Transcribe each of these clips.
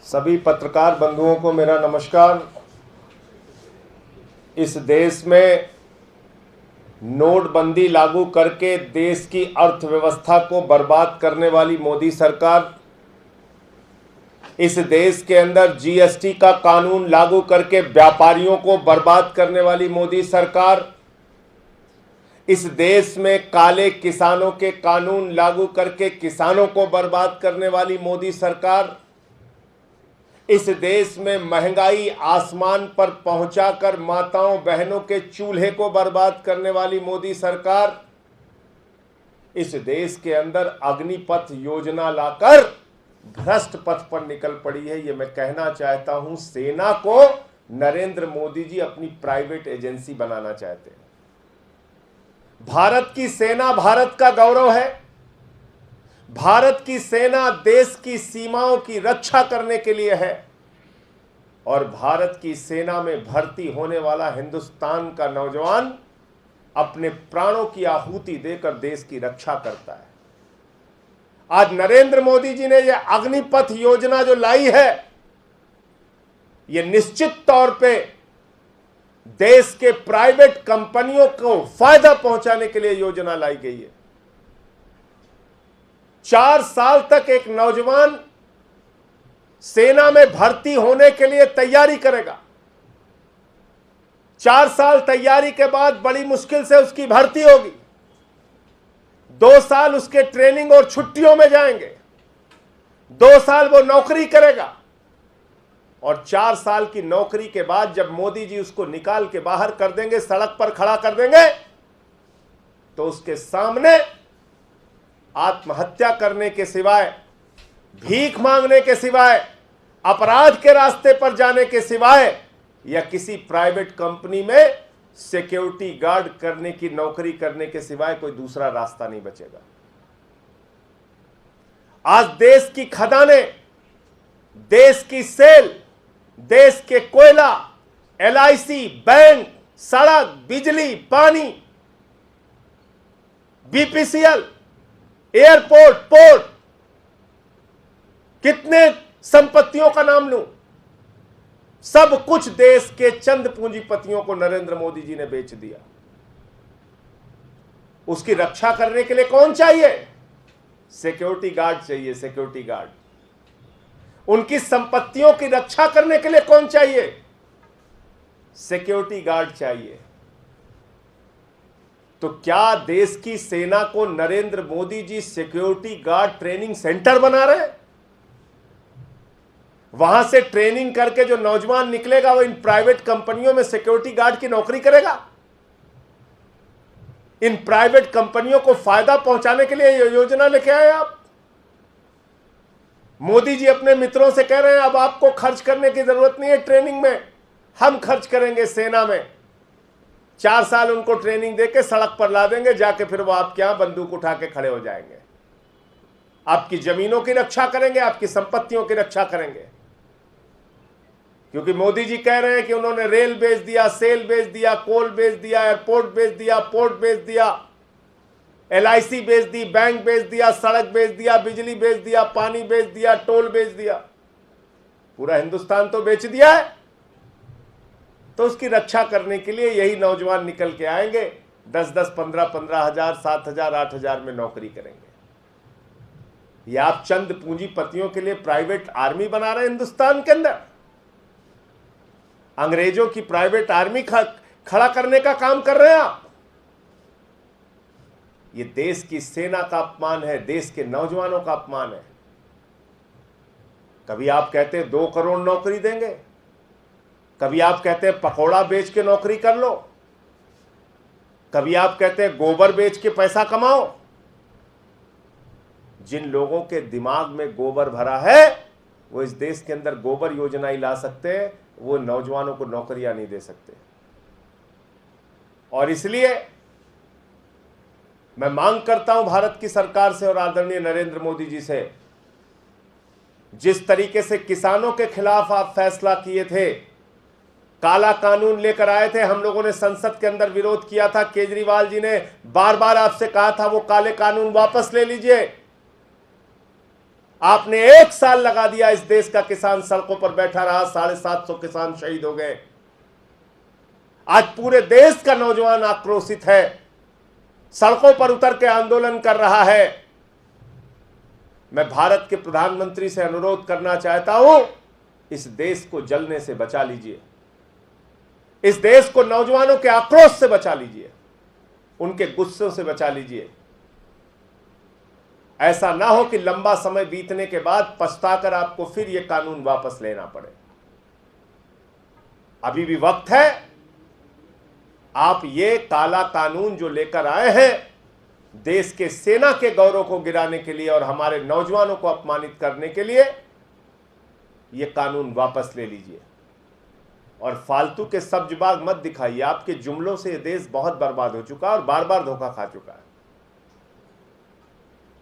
सभी पत्रकार बंधुओं को मेरा नमस्कार। इस देश में नोटबंदी लागू करके देश की अर्थव्यवस्था को बर्बाद करने वाली मोदी सरकार, इस देश के अंदर जीएसटी का कानून लागू करके व्यापारियों को बर्बाद करने वाली मोदी सरकार, इस देश में काले किसानों के कानून लागू करके किसानों को बर्बाद करने वाली मोदी सरकार, इस देश में महंगाई आसमान पर पहुंचाकर माताओं बहनों के चूल्हे को बर्बाद करने वाली मोदी सरकार, इस देश के अंदर अग्निपथ योजना लाकर भ्रष्ट पथ पर निकल पड़ी है। ये मैं कहना चाहता हूं, सेना को नरेंद्र मोदी जी अपनी प्राइवेट एजेंसी बनाना चाहते हैं। भारत की सेना भारत का गौरव है। भारत की सेना देश की सीमाओं की रक्षा करने के लिए है और भारत की सेना में भर्ती होने वाला हिंदुस्तान का नौजवान अपने प्राणों की आहुति देकर देश की रक्षा करता है। आज नरेंद्र मोदी जी ने यह अग्निपथ योजना जो लाई है, यह निश्चित तौर पे देश के प्राइवेट कंपनियों को फायदा पहुंचाने के लिए योजना लाई गई है। 4 साल तक एक नौजवान सेना में भर्ती होने के लिए तैयारी करेगा। 4 साल तैयारी के बाद बड़ी मुश्किल से उसकी भर्ती होगी। 2 साल उसके ट्रेनिंग और छुट्टियों में जाएंगे। 2 साल वो नौकरी करेगा और 4 साल की नौकरी के बाद जब मोदी जी उसको निकाल के बाहर कर देंगे, सड़क पर खड़ा कर देंगे, तो उसके सामने आत्महत्या करने के सिवाय, भीख मांगने के सिवाय, अपराध के रास्ते पर जाने के सिवाय या किसी प्राइवेट कंपनी में सिक्योरिटी गार्ड करने की नौकरी करने के सिवाय कोई दूसरा रास्ता नहीं बचेगा। आज देश की खदानें, देश की सेल, देश के कोयला, एलआईसी, बैंक, सड़क, बिजली, पानी, बीपीसीएल, एयरपोर्ट, पोर्ट, कितने संपत्तियों का नाम लूं, सब कुछ देश के चंद पूंजीपतियों को नरेंद्र मोदी जी ने बेच दिया। उसकी रक्षा करने के लिए कौन चाहिए? सिक्योरिटी गार्ड चाहिए। Security guard. उनकी संपत्तियों की रक्षा करने के लिए कौन चाहिए? सिक्योरिटी गार्ड चाहिए। तो क्या देश की सेना को Narendra Modi ji security guard training centre बना रहे हैं? वहां से ट्रेनिंग करके जो नौजवान निकलेगा वो इन प्राइवेट कंपनियों में सिक्योरिटी गार्ड की नौकरी करेगा। इन प्राइवेट कंपनियों को फायदा पहुंचाने के लिए ये योजना लेके आए आप। मोदी जी अपने मित्रों से कह रहे हैं अब आपको खर्च करने की जरूरत नहीं है ट्रेनिंग में, हम खर्च करेंगे सेना में। 4 साल उनको ट्रेनिंग देके सड़क पर ला देंगे, जाके फिर वो आपके यहां बंदूक उठा के खड़े हो जाएंगे। आपकी जमीनों की रक्षा करेंगे, आपकी संपत्तियों की रक्षा करेंगे। क्योंकि मोदी जी कह रहे हैं कि उन्होंने रेल बेच दिया, सेल बेच दिया, कोल बेच दिया, एयरपोर्ट बेच दिया, पोर्ट बेच दिया, एलआईसी बेच दी, बैंक बेच दिया, सड़क बेच दिया, बिजली बेच दिया, पानी बेच दिया, टोल बेच दिया। पूरा हिंदुस्तान तो बेच दिया है। तो उसकी रक्षा करने के लिए यही नौजवान निकल के आएंगे, 10-10, 15-15 हजार, 7 हजार, 8 हजार में नौकरी करेंगे। या आप चंद पूंजीपतियों के लिए प्राइवेट आर्मी बना रहे हैं हिंदुस्तान के अंदर। अंग्रेजों की प्राइवेट आर्मी खड़ा करने का काम कर रहे हैं आप। ये देश की सेना का अपमान है, देश के नौजवानों का अपमान है। कभी आप कहते हैं 2 करोड़ नौकरी देंगे, कभी आप कहते हैं पकौड़ा बेच के नौकरी कर लो, कभी आप कहते हैं गोबर बेच के पैसा कमाओ। जिन लोगों के दिमाग में गोबर भरा है वो इस देश के अंदर गोबर योजना ही ला सकते हैं, वो नौजवानों को नौकरियां नहीं दे सकते। और इसलिए मैं मांग करता हूं भारत की सरकार से और आदरणीय नरेंद्र मोदी जी से, जिस तरीके से किसानों के खिलाफ आप फैसला किए थे, काला कानून लेकर आए थे, हम लोगों ने संसद के अंदर विरोध किया था। केजरीवाल जी ने बार बार आपसे कहा था वो काले कानून वापस ले लीजिए। आपने 1 साल लगा दिया, इस देश का किसान सड़कों पर बैठा रहा, 750 किसान शहीद हो गए। आज पूरे देश का नौजवान आक्रोशित है, सड़कों पर उतर के आंदोलन कर रहा है। मैं भारत के प्रधानमंत्री से अनुरोध करना चाहता हूं, इस देश को जलने से बचा लीजिए, इस देश को नौजवानों के आक्रोश से बचा लीजिए, उनके गुस्सों से बचा लीजिए। ऐसा ना हो कि लंबा समय बीतने के बाद पछताकर आपको फिर यह कानून वापस लेना पड़े। अभी भी वक्त है। आप ये काला कानून जो लेकर आए हैं, देश के सेना के गौरव को गिराने के लिए और हमारे नौजवानों को अपमानित करने के लिए, यह कानून वापस ले लीजिए और फालतू के सब्जबाग मत दिखाइए। आपके जुमलों से यह देश बहुत बर्बाद हो चुका है और बार बार धोखा खा चुका है।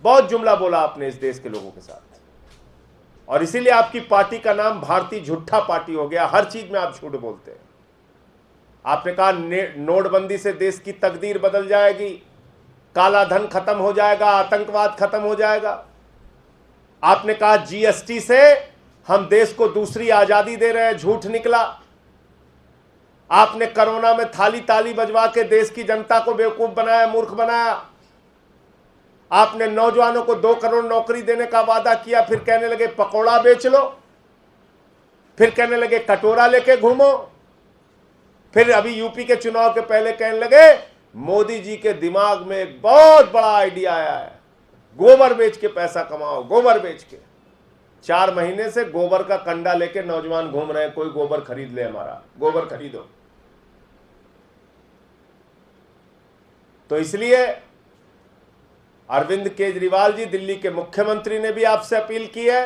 बहुत जुमला बोला आपने इस देश के लोगों के साथ, और इसीलिए आपकी पार्टी का नाम भारतीय झूठा पार्टी हो गया। हर चीज में आप झूठ बोलते हैं। आपने कहा नोटबंदी से देश की तकदीर बदल जाएगी, काला धन खत्म हो जाएगा, आतंकवाद खत्म हो जाएगा। आपने कहा जीएसटी से हम देश को दूसरी आजादी दे रहे हैं, झूठ निकला। आपने कोरोना में थाली ताली बजवा के देश की जनता को बेवकूफ बनाया, मूर्ख बनाया। आपने नौजवानों को 2 करोड़ नौकरी देने का वादा किया, फिर कहने लगे पकौड़ा बेच लो, फिर कहने लगे कटोरा लेके घूमो, फिर अभी यूपी के चुनाव के पहले कहने लगे मोदी जी के दिमाग में एक बहुत बड़ा आइडिया आया है, गोबर बेच के पैसा कमाओ, गोबर बेच के। 4 महीने से गोबर का कंडा लेके नौजवान घूम रहे हैं, कोई गोबर खरीद ले, हमारा गोबर खरीदो। तो इसलिए अरविंद केजरीवाल जी, दिल्ली के मुख्यमंत्री ने भी आपसे अपील की है,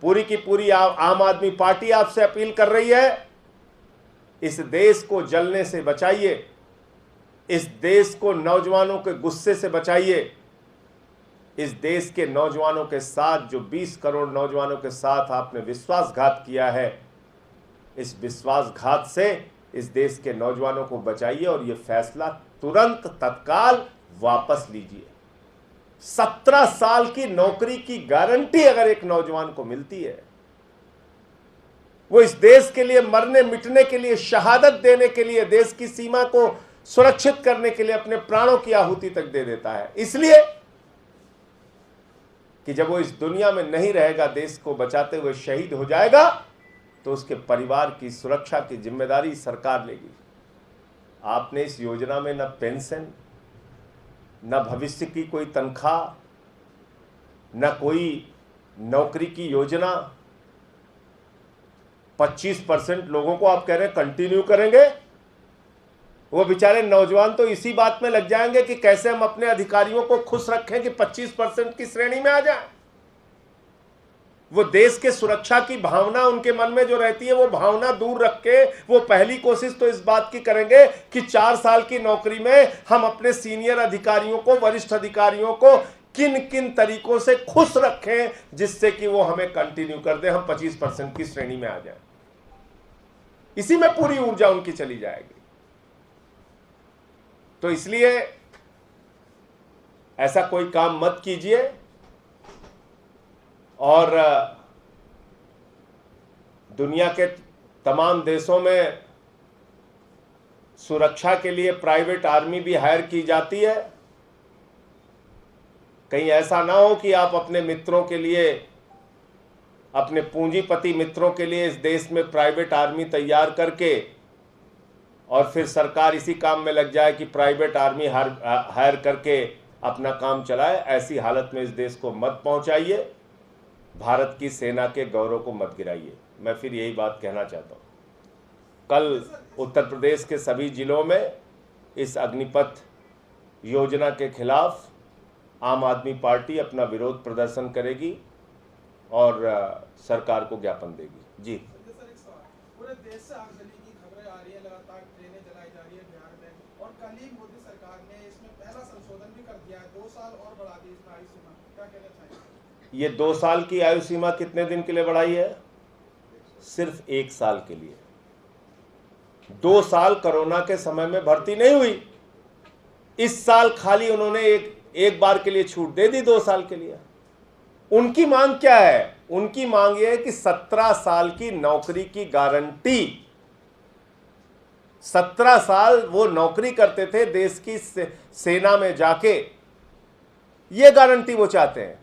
पूरी की पूरी आम आदमी पार्टी आपसे अपील कर रही है, इस देश को जलने से बचाइए, इस देश को नौजवानों के गुस्से से बचाइए। इस देश के नौजवानों के साथ, जो 20 करोड़ नौजवानों के साथ आपने विश्वासघात किया है, इस विश्वासघात से इस देश के नौजवानों को बचाइए और यह फैसला तुरंत तत्काल वापस लीजिए। 17 साल की नौकरी की गारंटी अगर एक नौजवान को मिलती है, वो इस देश के लिए मरने मिटने के लिए, शहादत देने के लिए, देश की सीमा को सुरक्षित करने के लिए अपने प्राणों की आहुति तक दे देता है। इसलिए कि जब वो इस दुनिया में नहीं रहेगा, देश को बचाते हुए शहीद हो जाएगा, तो उसके परिवार की सुरक्षा की जिम्मेदारी सरकार लेगी। आपने इस योजना में न पेंशन, न भविष्य की कोई तनख्वाह, न कोई नौकरी की योजना। 25% लोगों को आप कह रहे हैं कंटिन्यू करेंगे। वो बेचारे नौजवान तो इसी बात में लग जाएंगे कि कैसे हम अपने अधिकारियों को खुश रखें कि 25% की श्रेणी में आ जाए। वो देश के सुरक्षा की भावना उनके मन में जो रहती है, वो भावना दूर रख के वो पहली कोशिश तो इस बात की करेंगे कि 4 साल की नौकरी में हम अपने सीनियर अधिकारियों को, वरिष्ठ अधिकारियों को किन किन तरीकों से खुश रखें जिससे कि वो हमें कंटिन्यू कर दे, हम 25% की श्रेणी में आ जाएं। इसी में पूरी ऊर्जा उनकी चली जाएगी। तो इसलिए ऐसा कोई काम मत कीजिए। और दुनिया के तमाम देशों में सुरक्षा के लिए प्राइवेट आर्मी भी हायर की जाती है। कहीं ऐसा ना हो कि आप अपने मित्रों के लिए, अपने पूंजीपति मित्रों के लिए इस देश में प्राइवेट आर्मी तैयार करके और फिर सरकार इसी काम में लग जाए कि प्राइवेट आर्मी हायर करके अपना काम चलाए। ऐसी हालत में इस देश को मत पहुंचाइए, भारत की सेना के गौरव को मत गिराइए। मैं फिर यही बात कहना चाहता हूँ। कल उत्तर प्रदेश के सभी जिलों में इस अग्निपथ योजना के खिलाफ आम आदमी पार्टी अपना विरोध प्रदर्शन करेगी और सरकार को ज्ञापन देगी। जी पूरे देश से आगजनी की खबरें आ रही है, लगातार ट्रेनें जलाई जा रही है बिहार में, और कल ही मोदी सरकार ने इसमें पहला संशोधन भी कर दिया है, 2 साल और बढ़ा दी इसमें आयु सीमा। क्या कहना चाहिए? ये 2 साल की आयु सीमा कितने दिन के लिए बढ़ाई है? सिर्फ 1 साल के लिए। 2 साल कोरोना के समय में भर्ती नहीं हुई। इस साल खाली उन्होंने एक बार के लिए छूट दे दी 2 साल के लिए। उनकी मांग क्या है? उनकी मांग यह है कि 17 साल की नौकरी की गारंटी, 17 साल वो नौकरी करते थे देश की सेना में जाके, ये गारंटी वो चाहते हैं।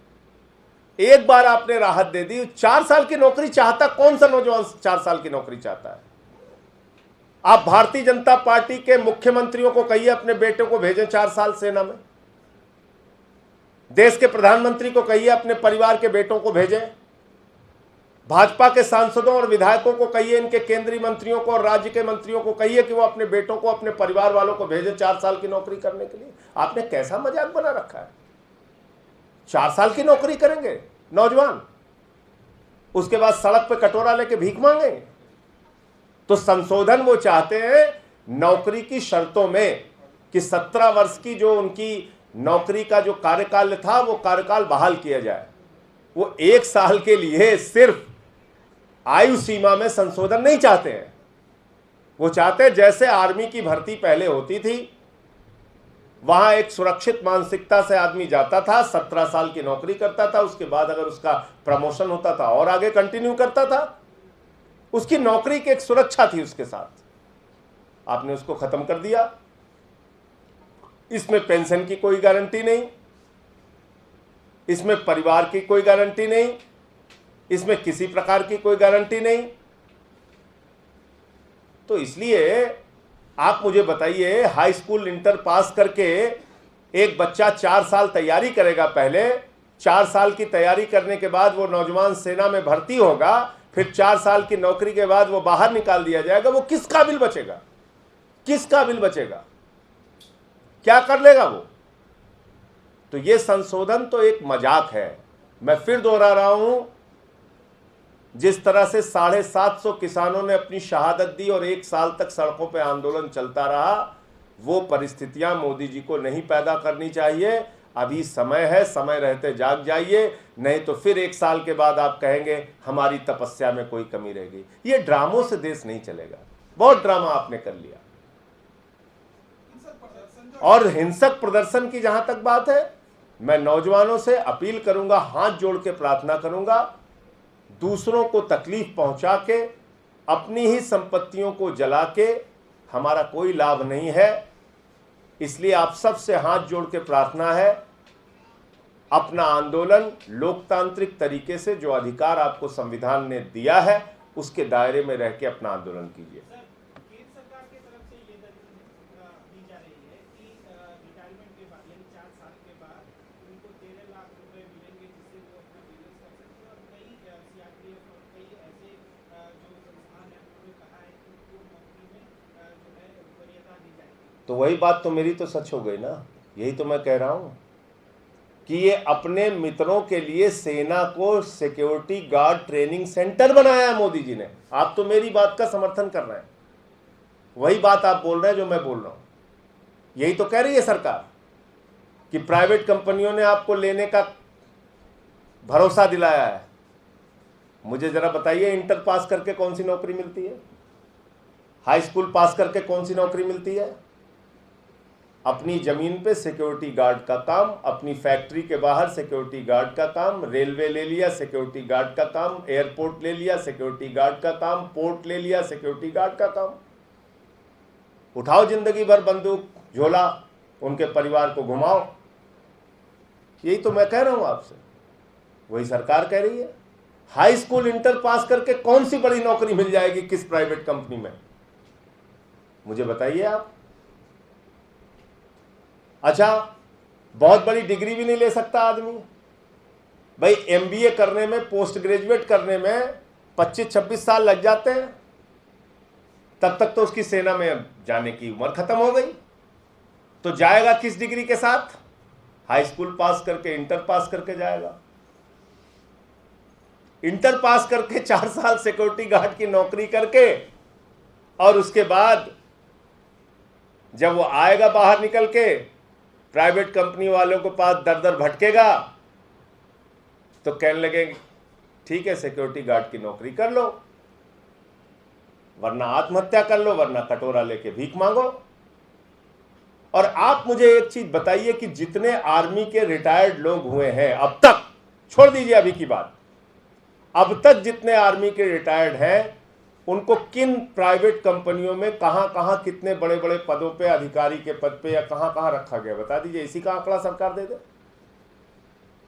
एक बार आपने राहत दे दी। 4 साल की नौकरी चाहता कौन सा नौजवान 4 साल की नौकरी चाहता है? आप भारतीय जनता पार्टी के मुख्यमंत्रियों को कहिए अपने बेटे को भेजें 4 साल सेना में। देश के प्रधानमंत्री को कहिए अपने परिवार के बेटों को भेजें। भाजपा के सांसदों और विधायकों को कहिए, इनके केंद्रीय मंत्रियों को और राज्य के मंत्रियों को कहिए कि वो अपने बेटों को, अपने परिवार वालों को भेजें 4 साल की नौकरी करने के लिए। आपने कैसा मजाक बना रखा है? 4 साल की नौकरी करेंगे नौजवान, उसके बाद सड़क पे कटोरा लेके भीख मांगेंगे? तो संशोधन वो चाहते हैं नौकरी की शर्तों में कि 17 वर्ष की जो उनकी नौकरी का जो कार्यकाल था वो कार्यकाल बहाल किया जाए। वो 1 साल के लिए सिर्फ आयु सीमा में संशोधन नहीं चाहते हैं। वो चाहते हैं जैसे आर्मी की भर्ती पहले होती थी, वहां एक सुरक्षित मानसिकता से आदमी जाता था, 17 साल की नौकरी करता था, उसके बाद अगर उसका प्रमोशन होता था और आगे कंटिन्यू करता था, उसकी नौकरी की एक सुरक्षा थी उसके साथ। आपने उसको खत्म कर दिया। इसमें पेंशन की कोई गारंटी नहीं, इसमें परिवार की कोई गारंटी नहीं, इसमें किसी प्रकार की कोई गारंटी नहीं। तो इसलिए आप मुझे बताइए, हाई स्कूल इंटर पास करके एक बच्चा 4 साल तैयारी करेगा, पहले 4 साल की तैयारी करने के बाद वो नौजवान सेना में भर्ती होगा, फिर 4 साल की नौकरी के बाद वो बाहर निकाल दिया जाएगा। वो किस काबिल बचेगा? किस काबिल बचेगा? क्या कर लेगा वो? तो ये संशोधन तो एक मजाक है। मैं फिर दोहरा रहा हूं, जिस तरह से 750 किसानों ने अपनी शहादत दी और 1 साल तक सड़कों पर आंदोलन चलता रहा, वो परिस्थितियां मोदी जी को नहीं पैदा करनी चाहिए। अभी समय है, समय रहते जाग जाइए, नहीं तो फिर 1 साल के बाद आप कहेंगे हमारी तपस्या में कोई कमी रह गई। ये ड्रामों से देश नहीं चलेगा। बहुत ड्रामा आपने कर लिया। और हिंसक प्रदर्शन की जहां तक बात है, मैं नौजवानों से अपील करूंगा, हाथ जोड़ के प्रार्थना करूंगा, दूसरों को तकलीफ पहुंचा के, अपनी ही संपत्तियों को जला के हमारा कोई लाभ नहीं है। इसलिए आप सबसे हाथ जोड़ के प्रार्थना है, अपना आंदोलन लोकतांत्रिक तरीके से, जो अधिकार आपको संविधान ने दिया है, उसके दायरे में रह के अपना आंदोलन कीजिए। तो वही बात तो मेरी तो सच हो गई ना। यही तो मैं कह रहा हूं कि ये अपने मित्रों के लिए सेना को सिक्योरिटी गार्ड ट्रेनिंग सेंटर बनाया है मोदी जी ने। आप तो मेरी बात का समर्थन कर रहे हैं, वही बात आप बोल रहे हैं जो मैं बोल रहा हूं। यही तो कह रही है सरकार कि प्राइवेट कंपनियों ने आपको लेने का भरोसा दिलाया है। मुझे जरा बताइए, इंटर पास करके कौन सी नौकरी मिलती है? हाई स्कूल पास करके कौन सी नौकरी मिलती है? अपनी जमीन पे सिक्योरिटी गार्ड का काम, अपनी फैक्ट्री के बाहर सिक्योरिटी गार्ड का काम, रेलवे ले लिया सिक्योरिटी गार्ड का काम, एयरपोर्ट ले लिया सिक्योरिटी गार्ड का काम, पोर्ट ले लिया सिक्योरिटी गार्ड का काम। उठाओ जिंदगी भर बंदूक झोला, उनके परिवार को घुमाओ। यही तो मैं कह रहा हूं आपसे, वही सरकार कह रही है। हाई स्कूल इंटर पास करके कौन सी बड़ी नौकरी मिल जाएगी किस प्राइवेट कंपनी में? मुझे बताइए आप। अच्छा, बहुत बड़ी डिग्री भी नहीं ले सकता आदमी? भाई एमबीए करने में, पोस्ट ग्रेजुएट करने में 25-26 साल लग जाते हैं, तब तक तो उसकी सेना में जाने की उम्र खत्म हो गई। तो जाएगा किस डिग्री के साथ? हाई स्कूल पास करके, इंटर पास करके जाएगा। इंटर पास करके 4 साल सिक्योरिटी गार्ड की नौकरी करके, और उसके बाद जब वो आएगा बाहर निकल के, प्राइवेट कंपनी वालों के पास दर दर भटकेगा, तो कहने लगे ठीक है सिक्योरिटी गार्ड की नौकरी कर लो, वरना आत्महत्या कर लो, वरना कटोरा लेके भीख मांगो। और आप मुझे एक चीज बताइए कि जितने आर्मी के रिटायर्ड लोग हुए हैं अब तक, छोड़ दीजिए अभी की बात, अब तक जितने आर्मी के रिटायर्ड हैं उनको किन प्राइवेट कंपनियों में कहां कहां कितने बड़े बड़े पदों पे, अधिकारी के पद पे या कहां कहां रखा गया, बता दीजिए। इसी का आंकड़ा सरकार दे दे,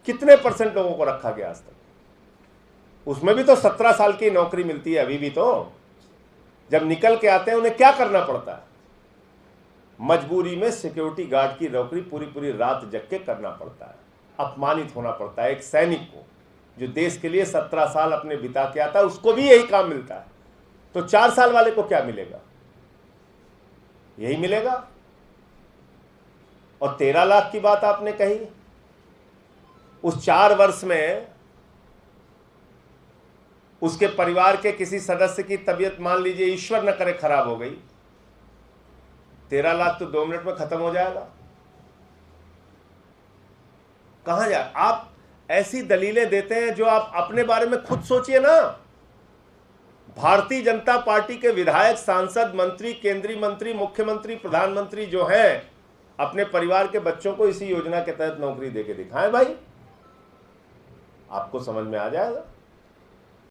कितने % लोगों को रखा गया आज तक। उसमें भी तो 17 साल की नौकरी मिलती है अभी भी। तो जब निकल के आते हैं उन्हें क्या करना पड़ता है, मजबूरी में सिक्योरिटी गार्ड की नौकरी पूरी पूरी रात जग के करना पड़ता है, अपमानित होना पड़ता है। एक सैनिक को जो देश के लिए 17 साल अपने बिता के आता है, उसको भी यही काम मिलता है। तो 4 साल वाले को क्या मिलेगा, यही मिलेगा। और 13 लाख की बात आपने कही, उस 4 वर्ष में उसके परिवार के किसी सदस्य की तबीयत मान लीजिए ईश्वर न करे खराब हो गई, 13 लाख तो 2 मिनट में खत्म हो जाएगा। कहां जाए? आप ऐसी दलीलें देते हैं जो आप अपने बारे में खुद सोचिए ना। भारतीय जनता पार्टी के विधायक, सांसद, मंत्री, केंद्रीय मंत्री, मुख्यमंत्री, प्रधानमंत्री जो हैं, अपने परिवार के बच्चों को इसी योजना के तहत नौकरी देके दिखाएं भाई, आपको समझ में आ जाएगा।